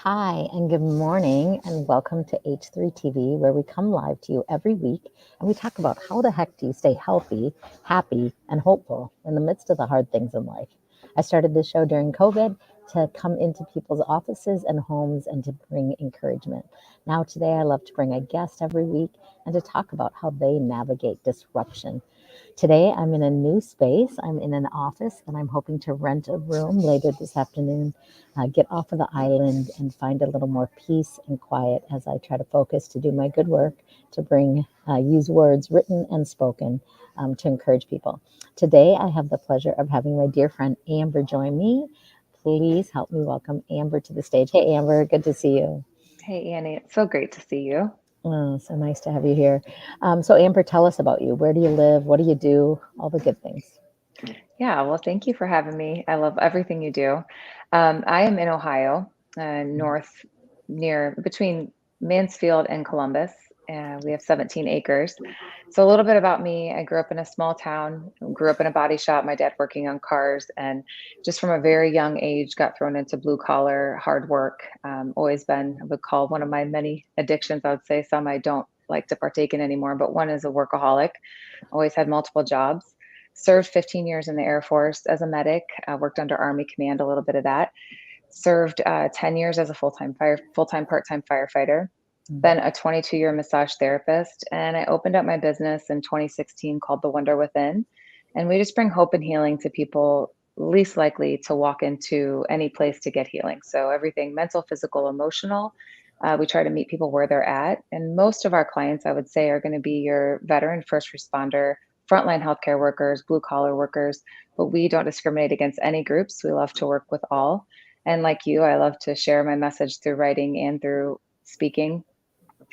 Hi, and good morning, and welcome to H3 TV, where we come live to you every week and we talk about how the heck do you stay healthy, happy, and hopeful in the midst of the hard things in life. I started this show during COVID to come into people's offices and homes and to bring encouragement. Now, today, I love to bring a guest every week and to talk about how they navigate disruption. Today, I'm in a new space. I'm in an office and I'm hoping to rent a room later this afternoon, get off of the island and find a little more peace and quiet as I try to focus to do my good work, to use words written and spoken to encourage people. Today, I have the pleasure of having my dear friend Amber join me. Please help me welcome Amber to the stage. Hey, Amber, good to see you. Hey, Annie, it's so great to see you. Oh, so nice to have you here. So, Amber, tell us about you. Where do you live? What do you do? All the good things. Yeah, well, thank you for having me. I love everything you do. I am in Ohio, north near between Mansfield and Columbus. We have 17 acres. So, a little bit about me. I grew up in a small town, grew up in a body shop, my dad working on cars, and just from a very young age got thrown into blue collar, hard work. Always been, I would call one of my many addictions, I would say some I don't like to partake in anymore, but one is a workaholic. Always had multiple jobs. Served 15 years in the Air Force as a medic, worked under Army Command, a little bit of that. Served 10 years as a full-time, part-time firefighter. Mm. Then a 22-year massage therapist. And I opened up my business in 2016 called The Wonder Within. And we just bring hope and healing to people least likely to walk into any place to get healing. So everything mental, physical, emotional. We try to meet people where they're at. And most of our clients, I would say, are going to be your veteran, first responder, frontline healthcare workers, blue collar workers. But we don't discriminate against any groups. We love to work with all. And like you, I love to share my message through writing and through speaking.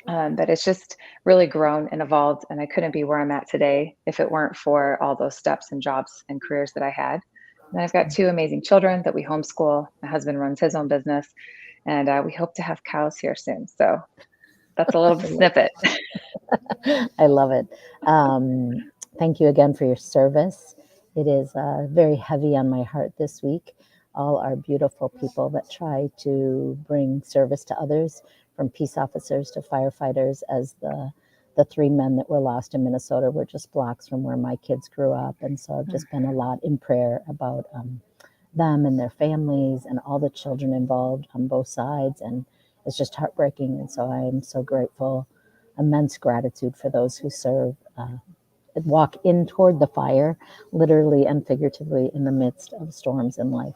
But it's just really grown and evolved. And I couldn't be where I'm at today if it weren't for all those steps and jobs and careers that I had. And I've got two amazing children that we homeschool. My husband runs his own business, and we hope to have cows here soon. So that's a little snippet. I love it. Thank you again for your service. It is very heavy on my heart this week. All our beautiful people that try to bring service to others, from peace officers to firefighters, as the three men that were lost in Minnesota were just blocks from where my kids grew up. And so I've just been a lot in prayer about them and their families and all the children involved on both sides. And it's just heartbreaking. And so I am so grateful, immense gratitude for those who serve, walk in toward the fire, literally and figuratively, in the midst of storms in life.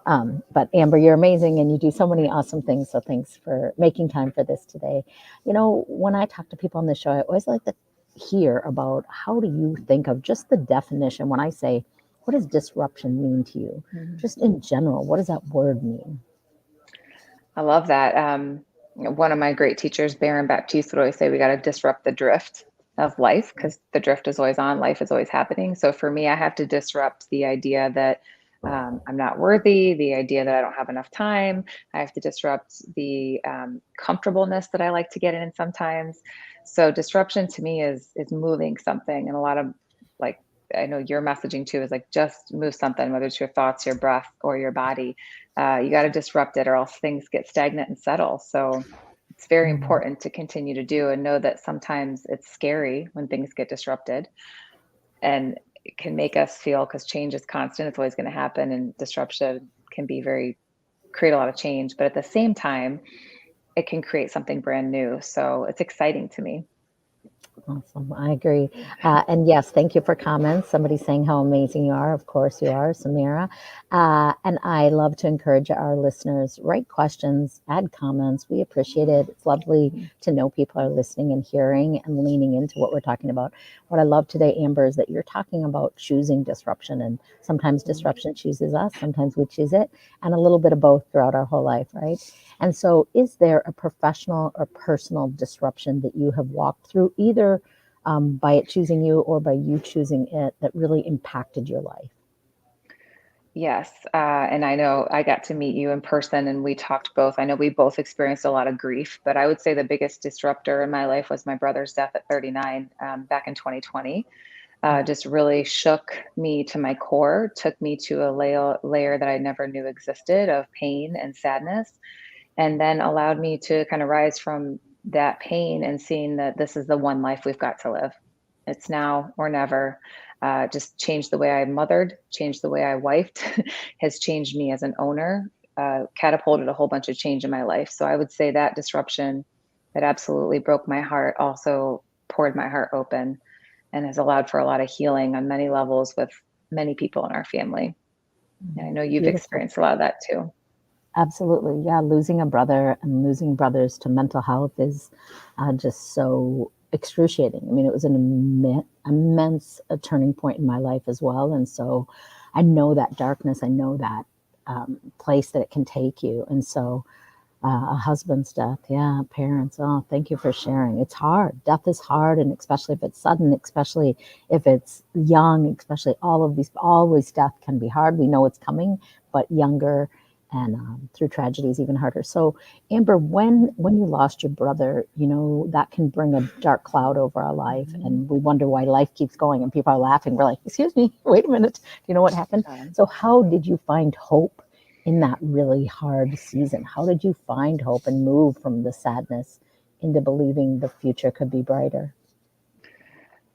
But Amber, you're amazing and you do so many awesome things. So thanks for making time for this today. You know, when I talk to people on the show, I always like to hear about how do you think of just the definition when I say, what does disruption mean to you? Mhm. Just in general, what does that word mean? I love that. One of my great teachers, Baron Baptiste, would always say we got to disrupt the drift of life because the drift is always on, life is always happening. So for me, I have to disrupt the idea that I'm not worthy, the idea that I don't have enough time. I have to disrupt the comfortableness that I like to get in sometimes. So disruption to me is moving something, and a lot of like I know your messaging too is like just move something, whether it's your thoughts, your breath, or your body. You got to disrupt it or else things get stagnant and settle. So it's very Mm. important to continue to do and know that sometimes it's scary when things get disrupted, and it can make us feel, because change is constant, it's always going to happen, and disruption can be very create a lot of change, but at the same time it can create something brand new. So it's exciting to me. Awesome. I agree. And yes, thank you for comments. Somebody saying how amazing you are. Of course you are, Samira. And I love to encourage our listeners, write questions, add comments. We appreciate it. It's lovely to know people are listening and hearing and leaning into what we're talking about. What I love today, Amber, is that you're talking about choosing disruption. And sometimes Mhm. disruption chooses us, sometimes we choose it, and a little bit of both throughout our whole life, right? And so, is there a professional or personal disruption that you have walked through, either by it choosing you or by you choosing it, that really impacted your life? Yes, and I know I got to meet you in person and we talked both. I know we both experienced a lot of grief, but I would say the biggest disruptor in my life was my brother's death at 39, back in 2020. Just really shook me to my core, took me to a layer that I never knew existed, of pain and sadness. and then allowed me to kind of rise from that pain and seeing that this is the one life we've got to live. It's now or never. Just changed the way I mothered, changed the way I wifed, has changed me as an owner, catapulted a whole bunch of change in my life. So I would say that disruption that absolutely broke my heart also poured my heart open and has allowed for a lot of healing on many levels with many people in our family. And I know you've Beautiful. experienced a lot of that too. Absolutely. Yeah. Losing a brother and losing brothers to mental health is just so excruciating. I mean, it was an immense turning point in my life as well. And so I know that darkness, I know that place that it can take you. And so a husband's death, yeah, parents, oh, thank you for sharing. It's hard. Death is hard. And especially if it's sudden, especially if it's young, especially all of these, always death can be hard. We know it's coming, but younger and through tragedy is even harder. So, Amber, when you lost your brother, you know that can bring a dark cloud over our life, and we wonder why life keeps going. And people are laughing. We're like, "Excuse me, wait a minute. Do you know what happened?" So, how did you find hope in that really hard season? How did you find hope and move from the sadness into believing the future could be brighter?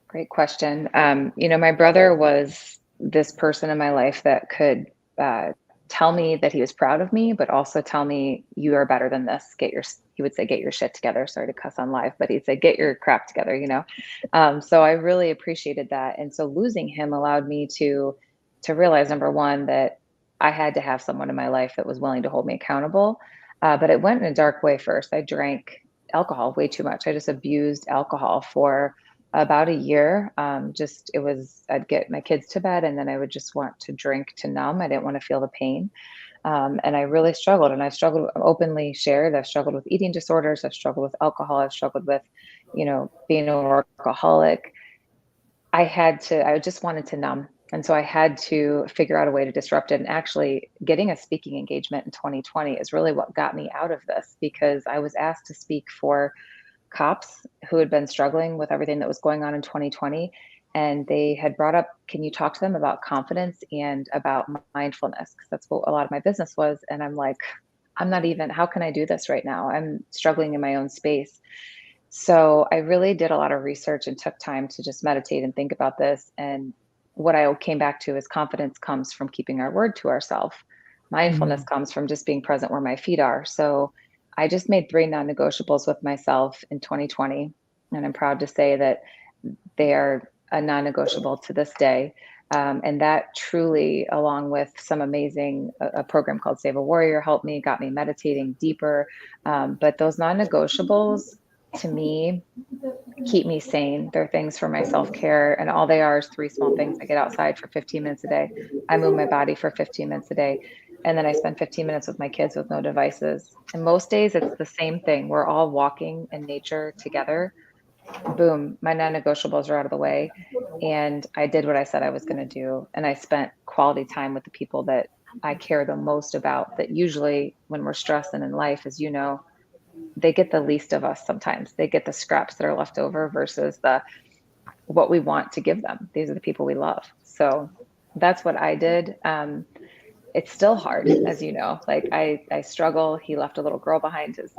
Great question. My brother was this person in my life that could uh, tell me that he was proud of me, but also tell me you are better than this. He would say, get your shit together. Sorry to cuss on live, but he'd say, get your crap together. So I really appreciated that. And so losing him allowed me to realize, number one, that I had to have someone in my life that was willing to hold me accountable. But it went in a dark way first. I drank alcohol way too much. I just abused alcohol for about a year. I'd get my kids to bed and then I would just want to drink to numb. I didn't want to feel the pain. And I really struggled, and I've struggled openly shared. I've struggled with eating disorders. I've struggled with alcohol. I've struggled with, being a workaholic. I just wanted to numb. And so I had to figure out a way to disrupt it. And actually, getting a speaking engagement in 2020 is really what got me out of this, because I was asked to speak for cops who had been struggling with everything that was going on in 2020. And they had brought up, can you talk to them about confidence and about mindfulness? Because that's what a lot of my business was. And I'm like, how can I do this right now? I'm struggling in my own space. So I really did a lot of research and took time to just meditate and think about this. And what I came back to is confidence comes from keeping our word to ourselves. Mindfulness Mm. comes from just being present where my feet are. So I just made 3 non-negotiables with myself in 2020. And I'm proud to say that they are a non-negotiable to this day. And that truly, along with some amazing, a program called Save a Warrior helped me, got me meditating deeper. But those non-negotiables to me keep me sane. They're things for my self-care, and all they are is 3 small things. I get outside for 15 minutes a day. I move my body for 15 minutes a day. And then I spend 15 minutes with my kids with no devices. And most days it's the same thing. We're all walking in nature together. Boom, my non-negotiables are out of the way. And I did what I said I was going to do. And I spent quality time with the people that I care the most about, that usually when we're stressed and in life, as you know, they get the least of us sometimes. They get the scraps that are left over versus the what we want to give them. These are the people we love. So that's what I did. It's still hard, as you know. Like I struggle. He left a little girl behind. His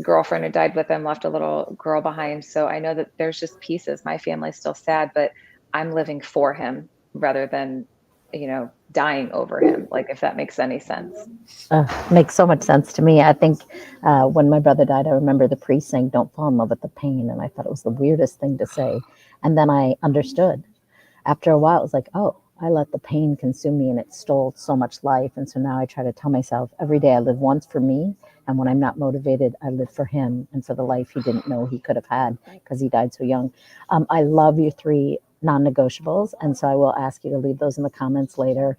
girlfriend who died with him left a little girl behind. So I know that there's just pieces. My family's still sad, but I'm living for him rather than, dying over him. Like, if that makes any sense. Makes so much sense to me. I think when my brother died, I remember the priest saying, "Don't fall in love with the pain," and I thought it was the weirdest thing to say. And then I understood. After a while, it was like, "Oh, I let the pain consume me, and it stole so much life." And so now I try to tell myself every day, I live once for me, and when I'm not motivated, I live for him and for the life he didn't know he could have had because he died so young. I love your 3 non-negotiables, and so I will ask you to leave those in the comments later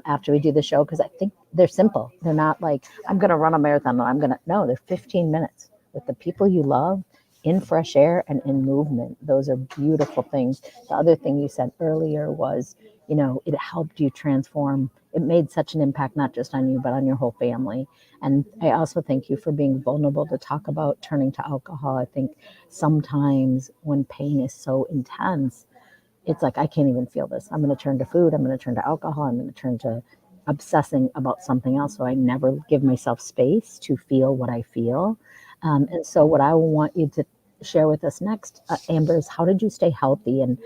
after we do the show, because I think they're simple. They're not like, I'm going to run a marathon, or no, they're 15 minutes with the people you love, in fresh air and in movement. Those are beautiful things. The other thing you said earlier was, it helped you transform. It made such an impact, not just on you, but on your whole family. And I also thank you for being vulnerable to talk about turning to alcohol. I think sometimes when pain is so intense, it's like, I can't even feel this. I'm going to turn to food. I'm going to turn to alcohol. I'm going to turn to obsessing about something else. So I never give myself space to feel what I feel. And so what I want you to share with us next, Amber, is how did you stay healthy? And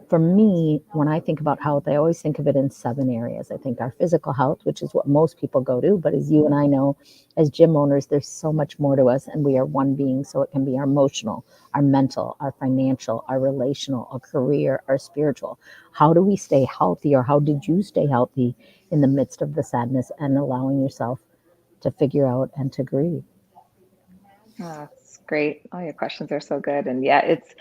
for me, when I think about health, I always think of it in 7 areas. I think our physical health, which is what most people go to, but as you and I know, as gym owners, there's so much more to us, and we are one being. So it can be our emotional, our mental, our financial, our relational, our career, our spiritual. How do we stay healthy, or how did you stay healthy in the midst of the sadness and allowing yourself to figure out and to grieve? Oh, it's great. All your questions are so good. And yeah, it's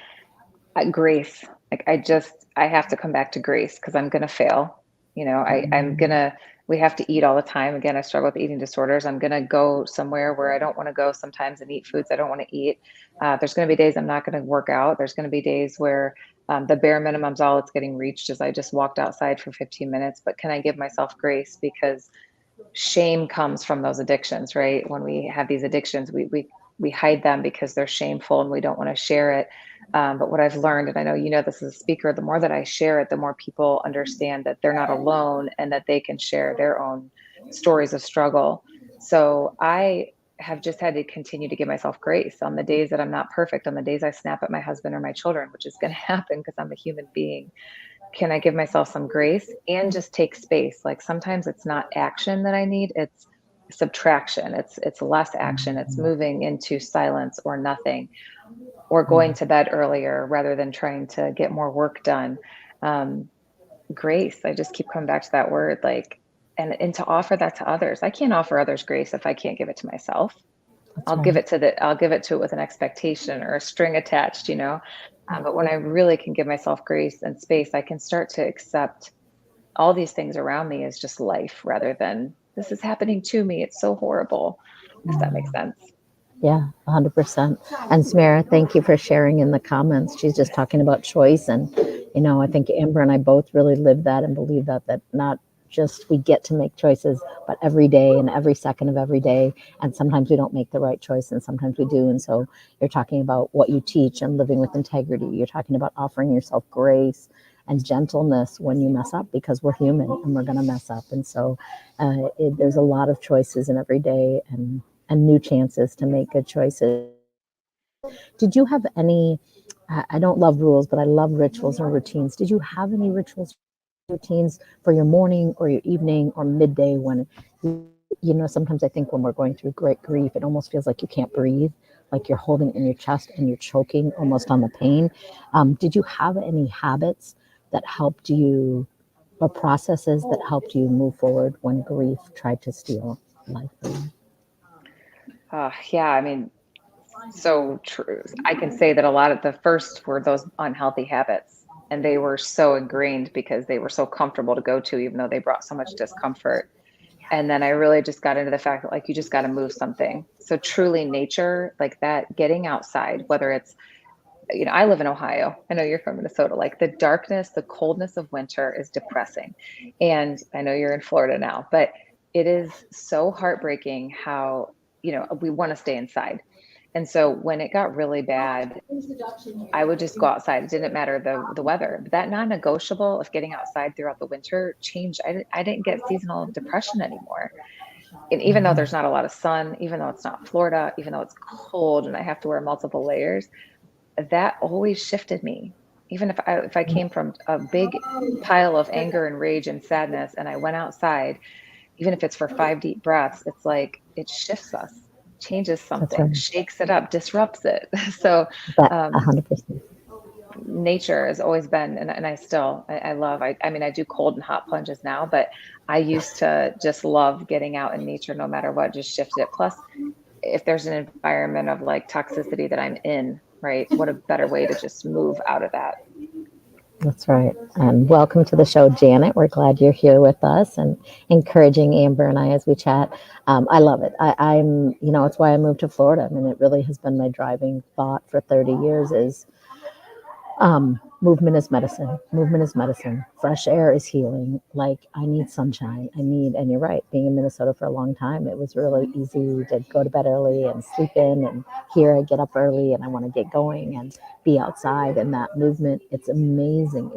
grace. Like I have to come back to grace because I'm going to fail. I'm going to, we have to eat all the time. Again, I struggle with eating disorders. I'm going to go somewhere where I don't want to go sometimes and eat foods I don't want to eat. There's going to be days I'm not going to work out. There's going to be days where the bare minimum's all it's getting reached as I just walked outside for 15 minutes. But can I give myself grace? Because shame comes from those addictions, right? When we have these addictions, we hide them because they're shameful and we don't want to share it. But what I've learned, and I know you know this as a speaker, the more that I share it, the more people understand that they're not alone and that they can share their own stories of struggle. So I have just had to continue to give myself grace on the days that I'm not perfect, on the days I snap at my husband or my children, which is going to happen because I'm a human being. Can I give myself some grace and just take space? Like sometimes it's not action that I need, it's subtraction. It's less action. It's moving into silence or nothing, or going to bed earlier rather than trying to get more work done. Um, Grace. I just keep coming back to that word, like, and to offer that to others. I can't offer others grace if I can't give it to myself. That's right. I'll give it to it with an expectation or a string attached. But when I really can give myself grace and space, I can start to accept all these things around me as just life rather than this is happening to me. It's so horrible, if that makes sense. Yeah, 100%. And Samara, thank you for sharing in the comments. She's just talking about choice. And, I think Amber and I both really live that and believe that not just we get to make choices, but every day and every second of every day. And sometimes we don't make the right choice and sometimes we do. And so you're talking about what you teach and living with integrity. You're talking about offering yourself grace and gentleness when you mess up, because we're human and we're going to mess up. And so there's a lot of choices in every day, and new chances to make good choices. Did you have any? I don't love rules, but I love rituals and routines. Did you have any rituals, routines for your morning or your evening or midday when sometimes I think when we're going through great grief, it almost feels like you can't breathe, like you're holding it in your chest and you're choking almost on the pain. Did you have any habits that helped you, or processes that helped you move forward when grief tried to steal life from you? Yeah, I mean, so true. I can say that a lot of the first were those unhealthy habits, and they were so ingrained because they were so comfortable to go to, even though they brought so much discomfort. And then I really just got into the fact that like you just got to move something. So truly nature, like that, getting outside, whether it's, I live in Ohio. I know you're from Minnesota. Like the darkness, the coldness of winter is depressing. And I know you're in Florida now, but it is so heartbreaking how, we want to stay inside. And so when it got really bad, I would just go outside. It didn't matter the weather. But that non-negotiable of getting outside throughout the winter changed. I didn't get seasonal depression anymore. And even though there's not a lot of sun, even though it's not Florida, even though it's cold and I have to wear multiple layers, that always shifted me. Even if I came from a big pile of anger and rage and sadness and I went outside, even if it's for 5 deep breaths, it's like it shifts us, changes That's something, right. shakes it up, disrupts it. So That um, 100%. nature has always been, and I still, I love, I mean, I do cold and hot plunges now, but I used to just love getting out in nature no matter what, just shifted it. Plus, if there's an environment of like toxicity that I'm in, right? What a better way to just move out of that. That's right. And welcome to the show, Janet. We're glad you're here with us and encouraging Amber and I as we chat. I love it. It's why I moved to Florida. I mean, it really has been my driving thought for 30 years is movement is medicine. Movement is medicine. Fresh air is healing. Like I need sunshine. And you're right, being in Minnesota for a long time, it was really easy to go to bed early and sleep in. And here I get up early and I want to get going and be outside. And that movement, it's amazing.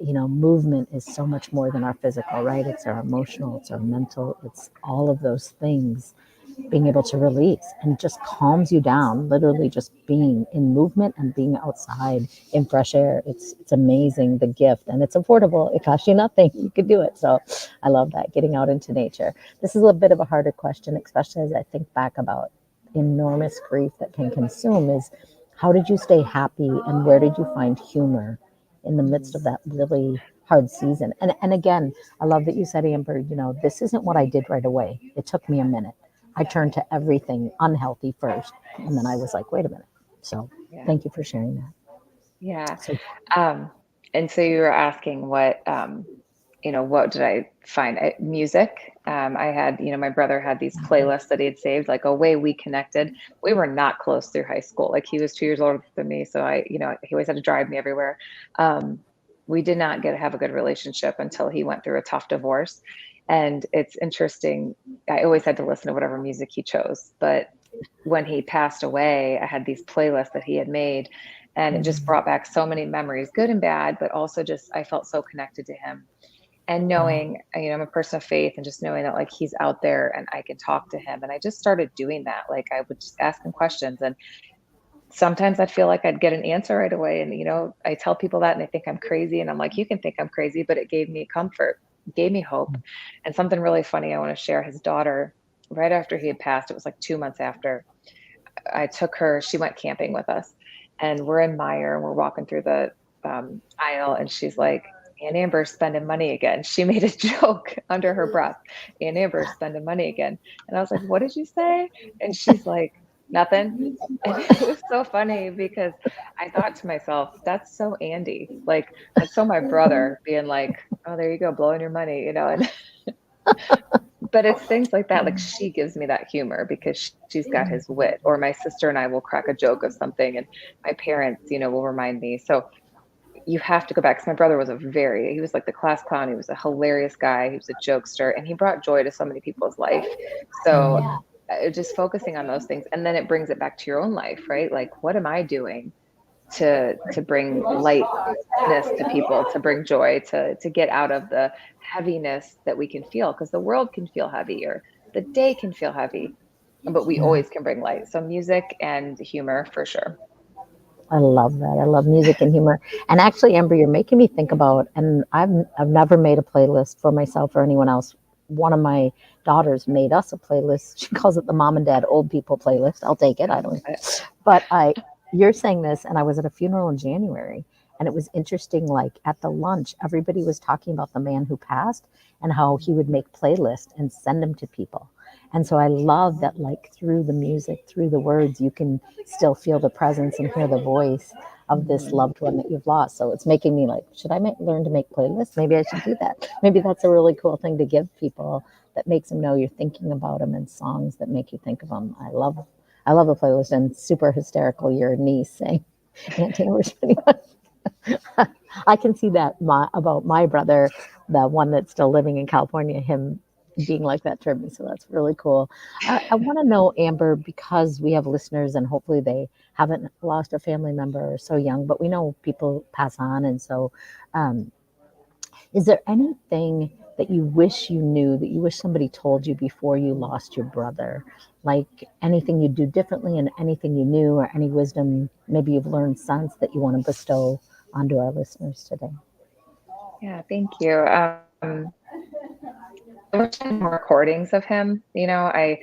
movement is so much more than our physical, right? It's our emotional, it's our mental, it's all of those things being able to release and just calms you down. Literally just being in movement and being outside in fresh air. It's amazing, the gift, and it's affordable. It costs you nothing. You could do it. So I love that, getting out into nature. This is a bit of a harder question, especially as I think back about enormous grief that can consume, is how did you stay happy and where did you find humor in the midst of that really hard season? And again, I love that you said, Amber, this isn't what I did right away. It took me a minute. I turned to everything unhealthy first. And then I was like, wait a minute. So Yeah. thank you for sharing that. Yeah. So Um, and so you were asking what did I find? Music. I had, my brother had these playlists that he had saved, like a way we connected. We were not close through high school. Like he was 2 years older than me. So he always had to drive me everywhere. We did not have a good relationship until he went through a tough divorce. And it's interesting. I always had to listen to whatever music he chose. But when he passed away, I had these playlists that he had made, and it just brought back so many memories, good and bad, but also just I felt so connected to him. And knowing, I'm a person of faith, and just knowing that like he's out there and I can talk to him. And I just started doing that. Like I would just ask him questions, and sometimes I'd feel like I'd get an answer right away. And, I tell people that and they think I'm crazy. And I'm like, you can think I'm crazy, but it gave me comfort, gave me hope. And something really funny I want to share, his daughter, right after he had passed, it was like 2 months after, I took her, she went camping with us, and we're in Meyer and we're walking through the aisle, and she's like, Aunt Amber's spending money again. She made a joke under her breath, Aunt Amber's spending money again. And I was like, what did you say? And she's like, nothing. And it was so funny because I thought to myself, that's so Andy. Like, that's so my brother being like, oh, there you go, blowing your money, and but it's things like that. Like she gives me that humor because she's got his wit, or my sister and I will crack a joke of something, and my parents, will remind me. So you have to go back. 'Cause my brother was he was like the class clown. He was a hilarious guy. He was a jokester, and he brought joy to so many people's life. So just focusing on those things, and then it brings it back to your own life, right? Like, what am I doing to bring lightness to people, to bring joy, to get out of the heaviness that we can feel, because the world can feel heavy, or the day can feel heavy, but we yeah, always can bring light. So music and humor for sure. I love that. I love music and humor. And actually, Amber, you're making me think about, and I've never made a playlist for myself or anyone else. One of my daughters made us a playlist. She calls it the mom and dad old people playlist. I'll take it. I don't, but you're saying this, and I was at a funeral in January, and it was interesting. Like at the lunch, everybody was talking about the man who passed and how he would make playlists and send them to people. And so I love that, like through the music, through the words, you can still feel the presence and hear the voice of this loved one that you've lost. So it's making me like, should I learn to make playlists? Maybe I should do that. Maybe that's a really cool thing to give people, that makes them know you're thinking about them, and songs that make you think of them. I love a playlist. And super hysterical, your niece saying Aunt Taylor's pretty much. I can see that about my brother, the one that's still living in California, him being like that to me. So that's really cool. I want to know, Amber, because we have listeners and hopefully they haven't lost a family member or so young, but we know people pass on. And so, um, is there anything that you wish you knew, that you wish somebody told you before you lost your brother? Like anything you do differently, and anything you knew, or any wisdom maybe you've learned since that you want to bestow onto our listeners today? Yeah, thank you. I wish I had more recordings of him. I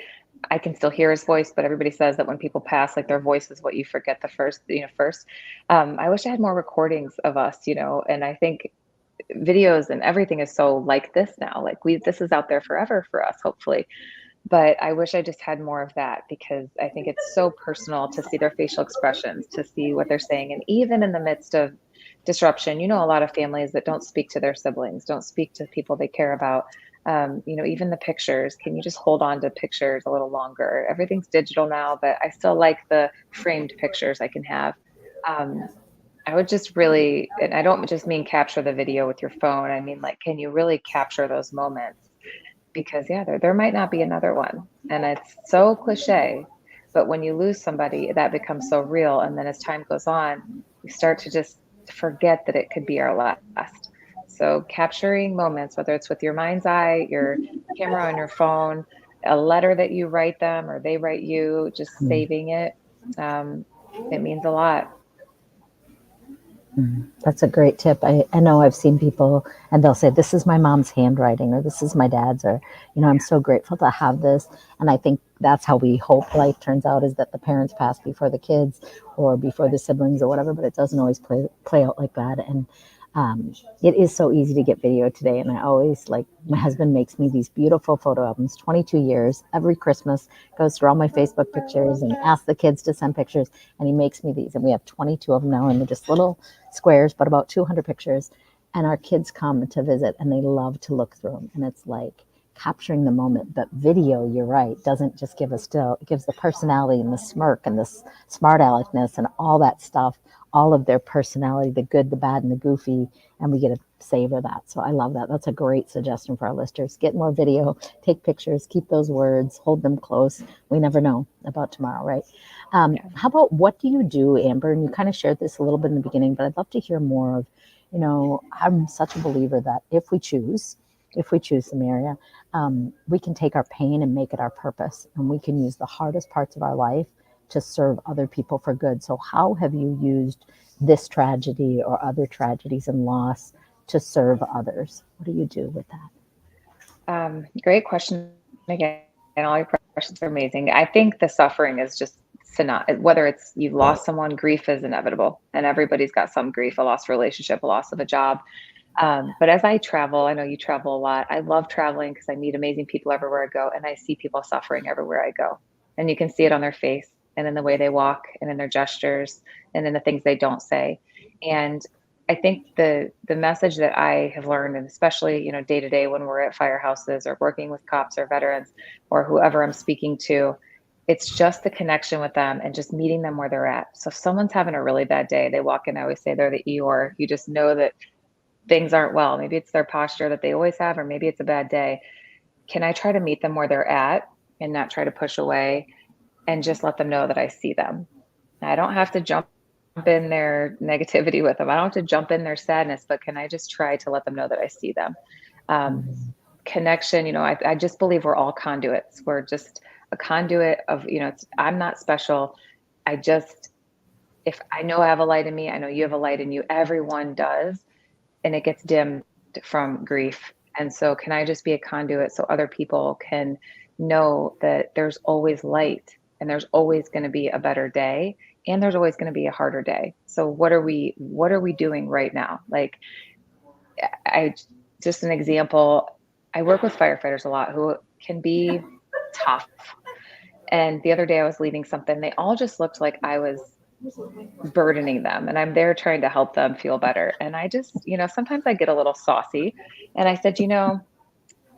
can still hear his voice, but everybody says that when people pass, like their voice is what you forget the first. I wish I had more recordings of us, and I think videos and everything is so like this now. Like this is out there forever for us, hopefully. But I wish I just had more of that, because I think it's so personal to see their facial expressions, to see what they're saying. And even in the midst of disruption, a lot of families that don't speak to their siblings, don't speak to people they care about. Even the pictures, can you just hold on to pictures a little longer? Everything's digital now, but I still like the framed pictures I can have. Um, I would just really, and I don't just mean capture the video with your phone. I mean, like, can you really capture those moments? Because yeah, there might not be another one. And it's so cliche, but when you lose somebody, that becomes so real. And then as time goes on, you start to just forget that it could be our last. So capturing moments, whether it's with your mind's eye, your camera on your phone, a letter that you write them or they write you, just Mm. saving it, um, it means a lot. That's a great tip. I know I've seen people and they'll say, this is my mom's handwriting or this is my dad's or, I'm so grateful to have this. And I think that's how we hope life turns out, is that the parents pass before the kids or before the siblings or whatever, but it doesn't always play out like that. And it is so easy to get video today. And I always like, my husband makes me these beautiful photo albums, 22 years, every Christmas, goes through all my Facebook pictures and asks the kids to send pictures. And he makes me these. And we have 22 of them now. And they're just little squares, but about 200 pictures. And our kids come to visit and they love to look through them. And it's like capturing the moment. But video, you're right, doesn't just give a still, it gives the personality and the smirk and the smart aleckness and all that stuff, all of their personality, the good, the bad, and the goofy. And we get to savor that. So I love that. That's a great suggestion for our listeners. Get more video, take pictures, keep those words, hold them close. We never know about tomorrow, right? How about, what do you do, Amber? And you kind of shared this a little bit in the beginning, but I'd love to hear more of, I'm such a believer that if we choose Samaria, we can take our pain and make it our purpose. And we can use the hardest parts of our life to serve other people for good. So how have you used this tragedy or other tragedies and loss to serve others? What do you do with Great question again. And all your questions are amazing. I think the suffering is just whether it's you've lost someone, grief is inevitable, and everybody's got some grief, a lost relationship, a loss of a job. But as I travel, I know you travel a lot. I love traveling because I meet amazing people everywhere I go, and I see people suffering everywhere I go. And you can see it on their face and in the way they walk and in their gestures and in the things they don't say. And I think the message that I have learned, and especially, day to day when we're at firehouses or working with cops or veterans or whoever I'm speaking to, it's just the connection with them and just meeting them where they're at. So if someone's having a really bad day, they walk in, I always say they're the Eeyore. You just know that things aren't well. Maybe it's their posture that they always have, or maybe it's a bad day. Can I try to meet them where they're at and not try to push away and just let them know that I see them? I don't have to jump in their negativity with them. I don't have to jump in their sadness, but can I just try to let them know that I see them? Um, that? Connection, I just believe we're all conduits. We're just a conduit of, I'm not special. If I know I have a light in me, I know you have a light in you. Everyone does. And it gets dimmed from grief. And so can I just be a conduit so other people can know that there's always light and there's always going to be a better day and there's always going to be a harder day. So what are we doing right now? Like, I just an example, I work with firefighters a lot who can be tough. And the other day I was leading something, they all just looked like I was burdening them, and I'm there trying to help them feel better. And I just, sometimes I get a little saucy, and I said,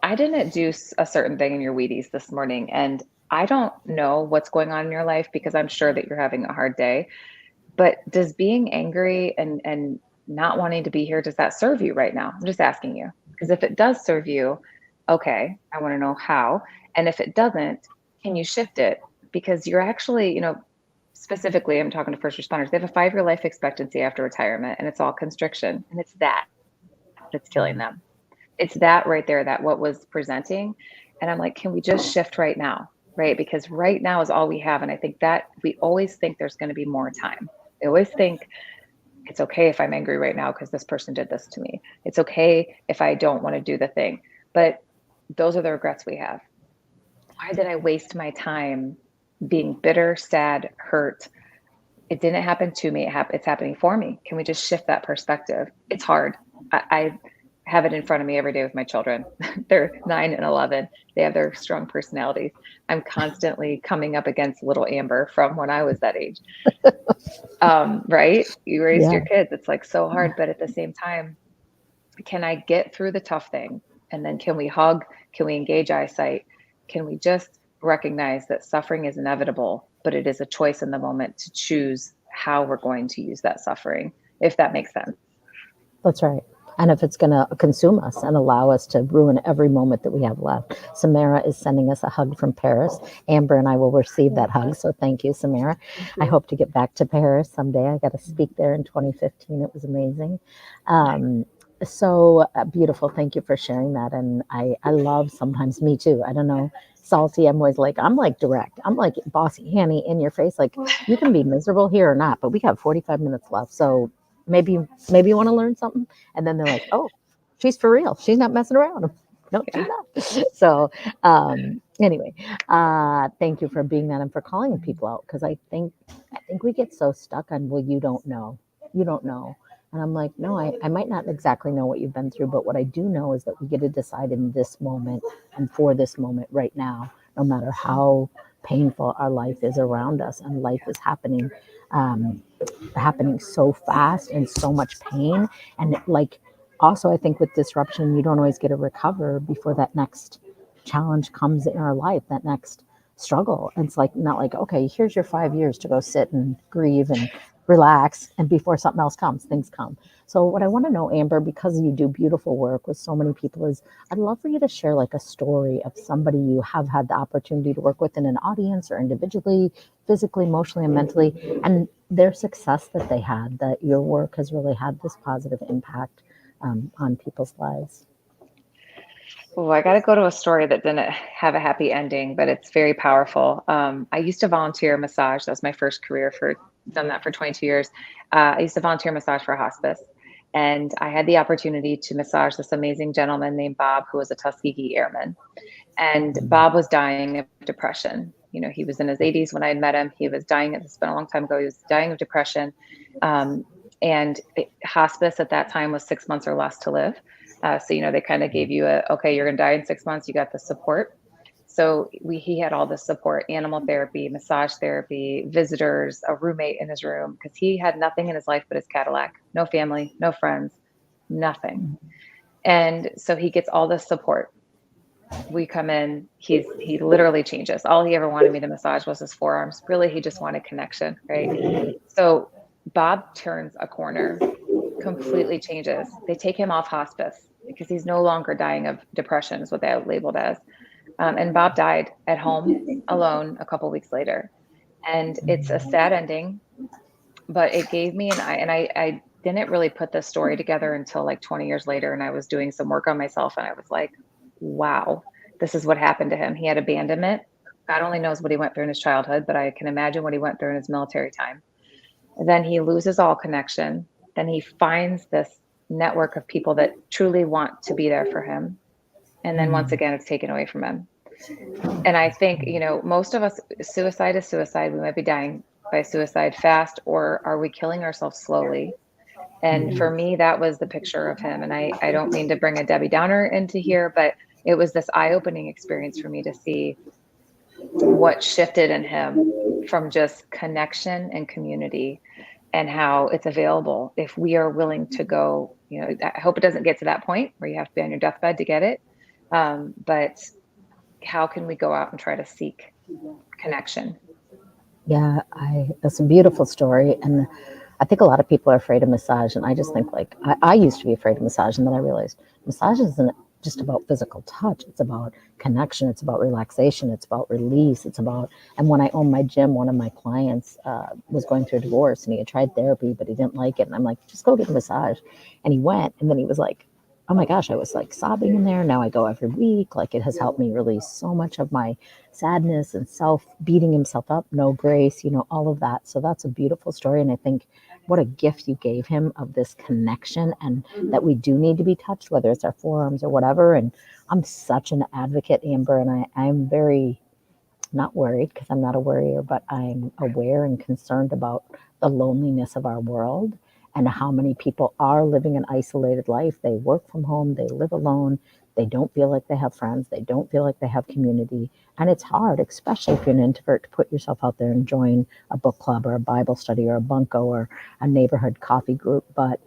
I didn't do a certain thing in your Wheaties this morning, and I don't know what's going on in your life because I'm sure that you're having a hard day. But does being angry and not wanting to be here, does that serve you right now? I'm just asking you, because if it does serve you, okay, I want to know how. And if it doesn't, can you shift it? Because you're actually, specifically, I'm talking to first responders, they have a 5-year life expectancy after retirement, and it's all constriction. And it's that's killing them. It's that right there, that what was presenting. And I'm like, can we just shift right now? Right? Because right now is all we have. And I think that we always think there's going to be more time. They always think it's okay if I'm angry right now because this person did this to me. It's okay if I don't want to do the thing. But those are the regrets we have. Why did I waste my time being bitter, sad, hurt? It didn't happen to me. It's happening for me. Can we just shift that perspective? It's hard. I have it in front of me every day with my children. They're 9 and 11. They have their strong personalities. I'm constantly coming up against little Amber from when I was that age. Right? You raised your kids. It's like so hard. But at the same time, can I get through the tough thing? And then can we hug? Can we engage eyesight? Can we just recognize that suffering is inevitable, but it is a choice in the moment to choose how we're going to use that suffering, if that makes sense. That's right. And if it's going to consume us and allow us to ruin every moment that we have left. Samara is sending us a hug from Paris. Amber and I will receive that hug. So thank you, Samara. I hope to get back to Paris someday. I got to speak there in 2015. It was amazing. So beautiful. Thank you for sharing that. And I love sometimes me too. I don't know. Salty. I'm always like, I'm like direct. I'm like bossy Annie in your face. Like you can be miserable here or not, but we got 45 minutes left. So maybe you want to learn something. And then they're like, oh, she's for real. She's not messing around. No, she's not. So anyway, thank you for being that and for calling people out. Cause I think we get so stuck on, well, you don't know. You don't know. And I'm like, no, I might not exactly know what you've been through, but what I do know is that we get to decide in this moment and for this moment right now, no matter how painful our life is around us and life is happening so fast and so much pain. And like, also, I think with disruption, you don't always get to recover before that next challenge comes in our life, that next struggle. And it's like, not like, okay, here's your 5 years to go sit and grieve and relax. And before something else comes, things come. So what I want to know, Amber, because you do beautiful work with so many people, is I'd love for you to share like a story of somebody you have had the opportunity to work with in an audience or individually, physically, emotionally, and mentally, and their success that they had, that your work has really had this positive impact on people's lives. Oh, I got to go to a story that didn't have a happy ending, but it's very powerful. I used to volunteer massage. That was my first career done that for 22 years. I used to volunteer massage for hospice. And I had the opportunity to massage this amazing gentleman named Bob, who was a Tuskegee Airman. And Bob was dying of depression. You know, he was in his 80s when I had met him. He was dying, it's been a long time ago. He was dying of depression. Hospice at that time was 6 months or less to live. So, you know, they kind of gave you okay, you're going to die in 6 months. You got the support. So he had all the support, animal therapy, massage therapy, visitors, a roommate in his room, because he had nothing in his life but his Cadillac, no family, no friends, nothing. And so he gets all this support. We come in, he literally changes. All he ever wanted me to massage was his forearms. Really, he just wanted connection, right? So Bob turns a corner, completely changes. They take him off hospice because he's no longer dying of depression, is what they labeled as. And Bob died at home alone a couple weeks later. And it's a sad ending, but it gave me I didn't really put this story together until like 20 years later. And I was doing some work on myself and I was like, wow, this is what happened to him. He had abandonment. God only knows what he went through in his childhood, but I can imagine what he went through in his military time. And then he loses all connection. Then he finds this network of people that truly want to be there for him. And then once again, it's taken away from him. And I think, you know, most of us, suicide is suicide. We might be dying by suicide fast, or are we killing ourselves slowly? And for me, that was the picture of him. And I don't mean to bring a Debbie Downer into here, but it was this eye-opening experience for me to see what shifted in him from just connection and community, and how it's available if we are willing to go. You know, I hope it doesn't get to that point where you have to be on your deathbed to get it. But how can we go out and try to seek connection? Yeah, that's a beautiful story. And I think a lot of people are afraid of massage. And I just think like, I used to be afraid of massage. And then I realized massage isn't just about physical touch. It's about connection. It's about relaxation. It's about release. And when I owned my gym, one of my clients was going through a divorce and he had tried therapy, but he didn't like it. And I'm like, just go get a massage. And he went, and then he was like, oh my gosh, I was like sobbing in there. Now I go every week. Like it has helped me release so much of my sadness and beating himself up, no grace, you know, all of that. So that's a beautiful story. And I think what a gift you gave him of this connection, and that we do need to be touched, whether it's our forearms or whatever. And I'm such an advocate, Amber, and I'm very not worried because I'm not a worrier, but I'm aware and concerned about the loneliness of our world and how many people are living an isolated life. They work from home, they live alone, they don't feel like they have friends, they don't feel like they have community. And it's hard, especially if you're an introvert, to put yourself out there and join a book club or a Bible study or a bunco or a neighborhood coffee group. But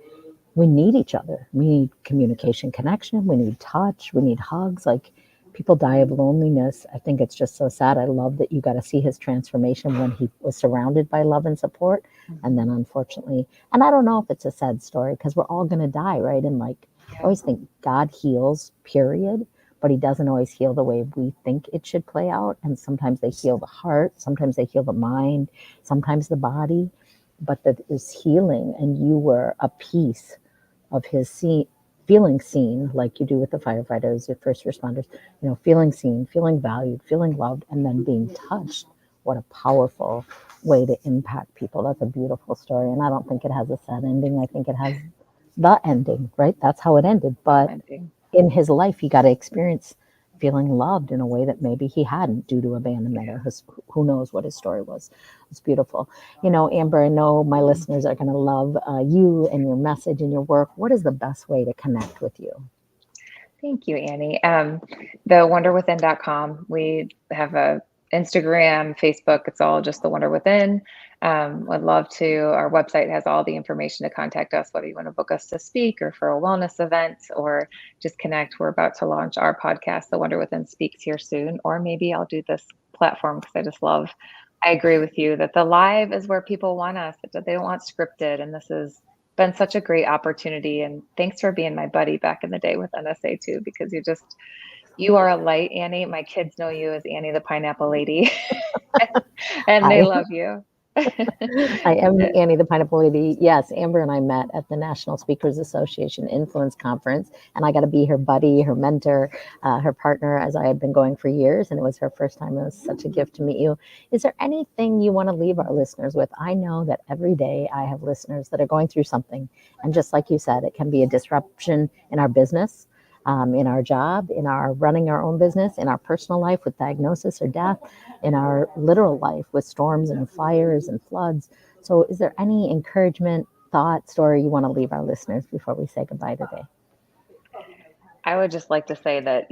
we need each other. We need communication, connection, we need touch, we need hugs. Like, people die of loneliness. I think it's just so sad. I love that you got to see his transformation when he was surrounded by love and support. And then unfortunately, and I don't know if it's a sad story because we're all going to die, right? And like, I always think God heals, period, but he doesn't always heal the way we think it should play out. And sometimes they heal the heart, sometimes they heal the mind, sometimes the body, but that is healing. And you were a piece of his feeling seen, like you do with the firefighters, your first responders, feeling seen, feeling valued, feeling loved, and then being touched. What a powerful way to impact people. That's a beautiful story. And I don't think it has a sad ending. I think it has the ending, right? That's how it ended. But in his life, he got to experience feeling loved in a way that maybe he hadn't due to abandonment or who knows what his story was. It's beautiful. Amber, I know my listeners are going to love you and your message and your work. What is the best way to connect with you? Thank you, Annie. TheWonderWithin.com. We have a Instagram, Facebook. It's all just The Wonder Within. Would love to. Our website has all the information to contact us, whether you want to book us to speak or for a wellness event or just connect. We're about to launch our podcast, The Wonder Within Speaks, here soon. Or maybe I'll do this platform because I just love. I agree with you that the live is where people want us. That they don't want scripted, and this has been such a great opportunity. And thanks for being my buddy back in the day with NSA too, because you are a light, Annie. My kids know you as Annie the Pineapple Lady, and they love you. I am Annie the Pineapple Lady. Yes, Amber and I met at the National Speakers Association Influence Conference, and I got to be her buddy, her mentor, her partner, as I had been going for years, and it was her first time. It was such a gift to meet you. Is there anything you want to leave our listeners with? I know that every day I have listeners that are going through something, and just like you said, it can be a disruption in our business, in our job, in our running our own business, in our personal life with diagnosis or death, in our literal life with storms and fires and floods. So is there any encouragement, thought, story you want to leave our listeners before we say goodbye today? I would just like to say that,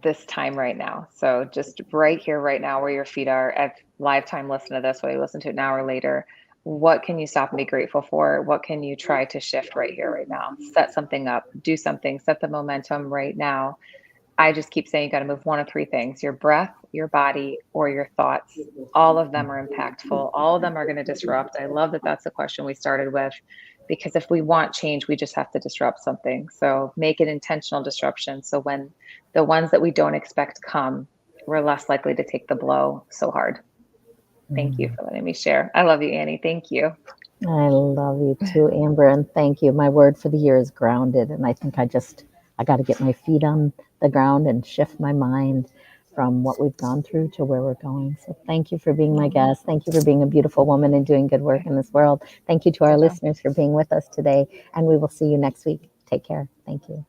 this time right now. So just right here, right now, where your feet are, at lifetime, listen to this, whether you listen to it now or later. What can you stop and be grateful for? What can you try to shift right here, right now? Set something up, do something, set the momentum right now. I just keep saying you got to move one of three things: your breath, your body, or your thoughts. All of them are impactful. All of them are going to disrupt. I love that that's the question we started with, because if we want change, we just have to disrupt something. So make it intentional disruption. So when the ones that we don't expect come, we're less likely to take the blow so hard. Thank you for letting me share. I love you, Annie. Thank you. I love you too, Amber, and thank you. My word for the year is grounded, and I think I got to get my feet on the ground and shift my mind from what we've gone through to where we're going. So thank you for being my guest. Thank you for being a beautiful woman and doing good work in this world. Thank you to our listeners for being with us today, and we will see you next week. Take care. Thank you.